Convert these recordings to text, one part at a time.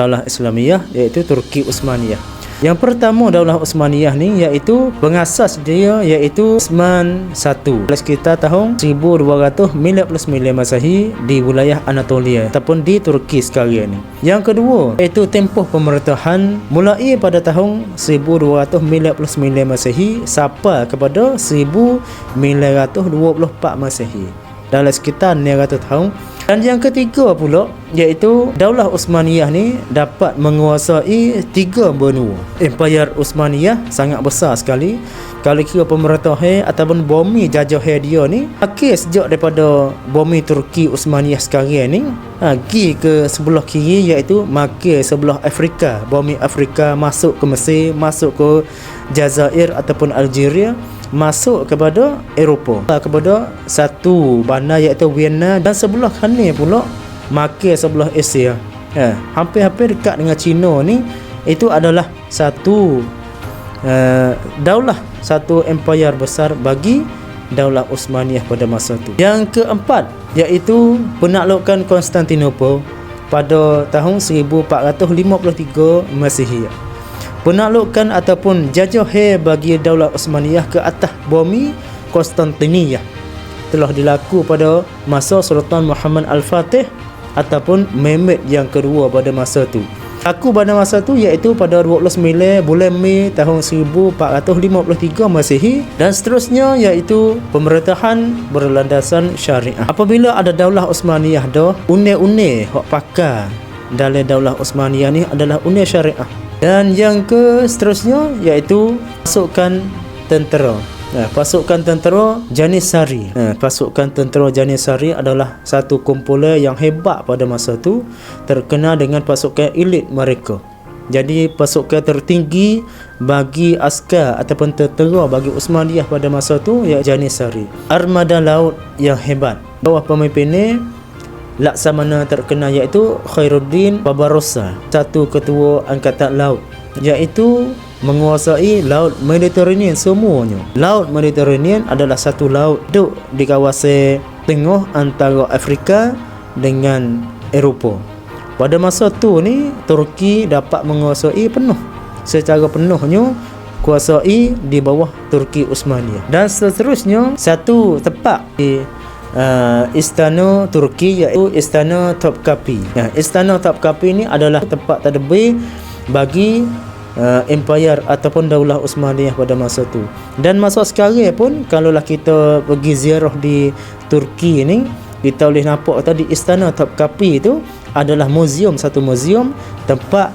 Daulah Islamiyah iaitu Turki Uthmaniyah. Yang pertama Daulah Uthmaniyah ni iaitu pengasas dia iaitu Uthman I sekitar tahun 1299 Masehi di wilayah Anatolia ataupun di Turki sekarang ni. Yang kedua iaitu tempoh pemerintahan mulai pada tahun 1299 Masehi sampai kepada 1924 Masehi. Dalam sekitar 900 tahun. Dan yang ketiga pula iaitu Daulah Uthmaniyah ni dapat menguasai 3 benua. Empayar Uthmaniyah sangat besar sekali. Kalau kira pemerintahan ataupun bumi jajah dia ni sejak daripada bumi Turki Uthmaniyah sekarang ni pergi ke sebelah kiri iaitu sebelah Afrika. Bumi Afrika masuk ke Mesir, masuk ke Jazair ataupun Algeria, masuk kepada Eropah, kepada satu bandar iaitu Vienna, dan sebelah kanan pula sebelah Asia. Hampir-hampir dekat dengan China ni. Itu adalah satu daulah, satu empayar besar bagi Daulah Uthmaniyah pada masa itu. Yang keempat iaitu penaklukan Konstantinopel pada tahun 1453 Masehi. Penaklukan ataupun jajah bagi Daulah Uthmaniyah ke atas bumi Konstantiniyah telah dilaku pada masa Sultan Muhammad Al-Fatih ataupun Mehmed yang kedua pada masa itu. Aku pada masa itu iaitu pada 29 bulan Mei tahun 1453 Masehi, dan seterusnya iaitu pemerintahan berlandasan syariah. Apabila ada Daulah Uthmaniyah dah, une-une hak pakar dalam Daulah Uthmaniyah ni adalah une syariah. Dan yang ke seterusnya iaitu pasukan tentera. Pasukan tentera Janissary. Pasukan tentera Janissary adalah satu kumpulan yang hebat pada masa itu, terkenal dengan pasukan elit mereka. Jadi pasukan tertinggi bagi askar ataupun tentera bagi Uthmaniyah pada masa itu iaitu Janissary. Armada laut yang hebat. Bawah pemimpinnya Laksamana terkenal iaitu Khairuddin Barbarossa, satu ketua angkatan laut, iaitu menguasai laut Mediterranean semuanya. Laut Mediterranean adalah satu laut duduk di kawasan tengah antara Afrika dengan Eropah. Pada masa tu ni Turki dapat menguasai secara penuhnya kuasai di bawah Turki Uthmaniyah. Dan seterusnya satu tempat di istana Turki iaitu Istana Topkapi. Istana Topkapi ni adalah tempat tadbir bagi empayar ataupun Daulah Uthmaniyah pada masa tu. Dan masa sekarang pun kalaulah kita pergi ziarah di Turki ni, kita boleh nampak tadi Istana Topkapi itu adalah satu muzium tempat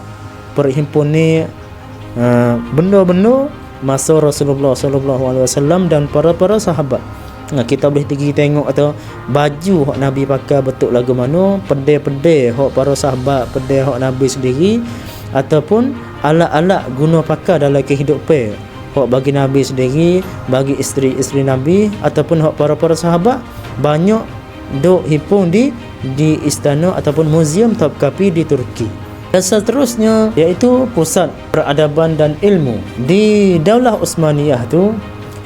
perhimpunan benda-benda masa Rasulullah SAW dan para sahabat. Kita boleh pergi tengok atau baju hak Nabi pakai betul lagu mana, pedai-pedai hak para sahabat, pedai hak Nabi sendiri, ataupun alat-alat guna pakai dalam kehidupan hak bagi Nabi sendiri, bagi isteri-isteri Nabi ataupun hak para sahabat, banyak duk himpun di istana ataupun muzium Topkapi di Turki. Dan seterusnya iaitu pusat peradaban dan ilmu. Di Daulah Uthmaniyah tu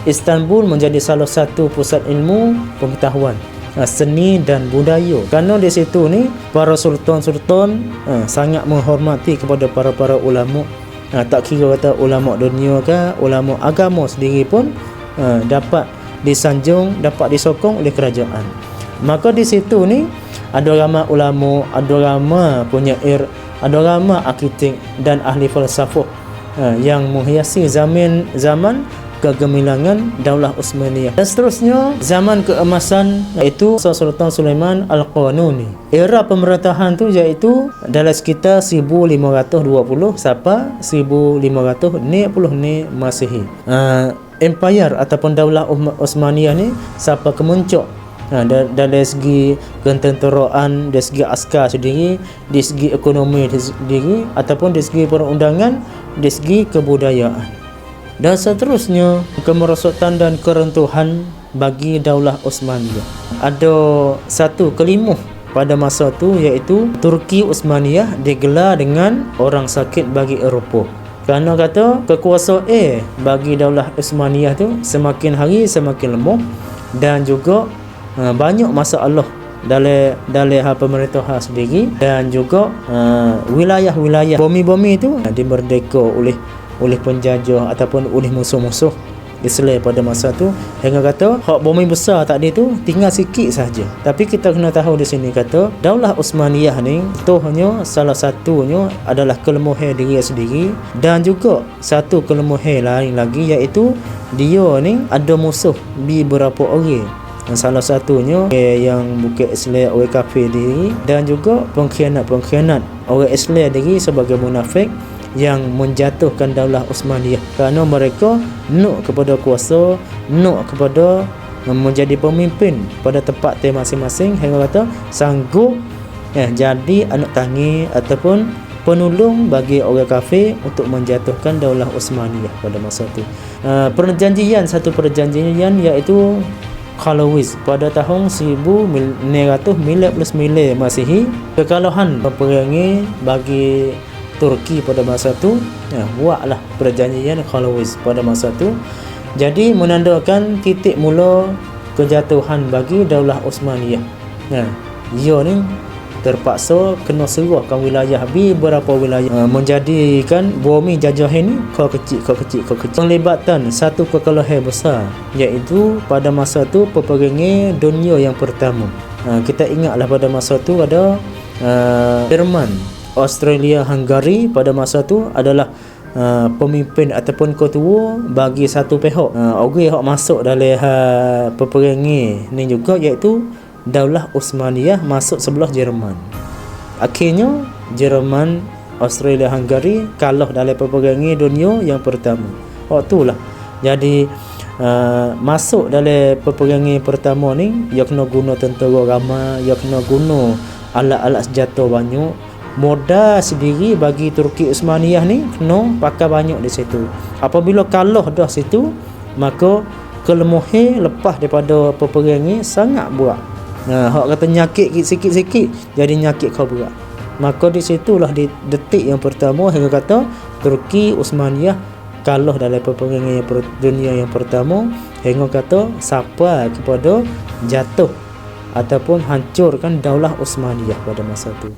Istanbul menjadi salah satu pusat ilmu pengetahuan, seni dan budaya. Kerana di situ ni para sultan-sultan sangat menghormati kepada para ulama. Tak kira kata ulama dunia ke ulama agama sendiri pun dapat disanjung, dapat disokong oleh kerajaan. Maka di situ ni ada ramai ulama, ada ramai penyair, ada ramai arkitek dan ahli falsafah yang menghiasi zaman kegemilangan Daulah Uthmaniyah. Dan seterusnya zaman keemasan iaitu Sultan Sulaiman Al-Qanuni. Era pemerintahan tu iaitu dalam sekitar 1520 sampai 1560 Masehi. Empayar ataupun Daulah Uthmaniyah ni sampai kemuncak dari segi ketenteraan, dari segi askar sendiri, dari segi ekonomi sendiri, ataupun dari segi perundangan, dari segi kebudayaan. Dan seterusnya kemerosotan dan keruntuhan bagi Daulah Uthmaniyah. Ada satu kelimuh pada masa itu iaitu Turki Uthmaniyah digelar dengan orang sakit bagi Eropah. Kerana kata kekuasaan bagi Daulah Uthmaniyah tu semakin hari semakin lemah, dan juga banyak masalah dalam pemerintahan sendiri, dan juga wilayah-wilayah bumi itu dimerdeka oleh penjajah ataupun oleh musuh-musuh Islam pada masa tu, hingga kata hak bumi besar tadi tu tinggal sikit saja. Tapi kita kena tahu di sini kata Daulah Uthmaniyah ni tohnya salah satunya adalah kelemahan diri sendiri, dan juga satu kelemahan lain lagi iaitu dia ni ada musuh beberapa orang. Salah satunya yang bukan Islam, orang kafir diri, dan juga pengkhianat orang Islam diri sebagai munafik yang menjatuhkan Daulah Uthmaniyah kerana mereka nak kepada kuasa, nak kepada menjadi pemimpin pada tempat masing-masing, hingga kata sanggup jadi anak tangi ataupun penolong bagi orang kafir untuk menjatuhkan Daulah Uthmaniyah pada masa itu. Satu perjanjian iaitu Khalawis pada tahun 1999 Masihi, kekalahan peperangan bagi Turki pada masa tu buatlah perjanjian Khalawis pada masa tu. Jadi menandakan titik mula kejatuhan bagi Daulah Uthmaniyah. Ia ni terpaksa kena serahkan wilayah beberapa wilayah, menjadikan bumi jajahan ni kau kecil. Penglibatan satu kekalahan besar iaitu pada masa tu peperangan dunia yang pertama. Kita ingatlah pada masa tu ada Jerman, Australia, Hungary pada masa tu adalah pemimpin ataupun ketua bagi satu pihak. Orang yang masuk dalam peperangan ni juga iaitu Daulah Uthmaniyah masuk sebelah Jerman. Akhirnya Jerman, Australia, Hungary kalah dalam peperangan dunia yang pertama. Waktulah jadi masuk dalam peperangan pertama ni, ia kena guna tentera ramai, ia kena guna alat-alat senjata banyak. Modal sendiri bagi Turki Uthmaniyah ni kena pakai banyak di situ. Apabila kalah dah situ, maka kelemahan lepas daripada peperangan sangat berat. Hak kata nyakit sikit-sikit jadi nyakit kau berat. Maka di situlah di detik yang pertama hingga kata Turki Uthmaniyah kalah dalam peperangan dunia yang pertama, hingga kata sampai kepada jatuh ataupun hancurkan Daulah Uthmaniyah pada masa tu.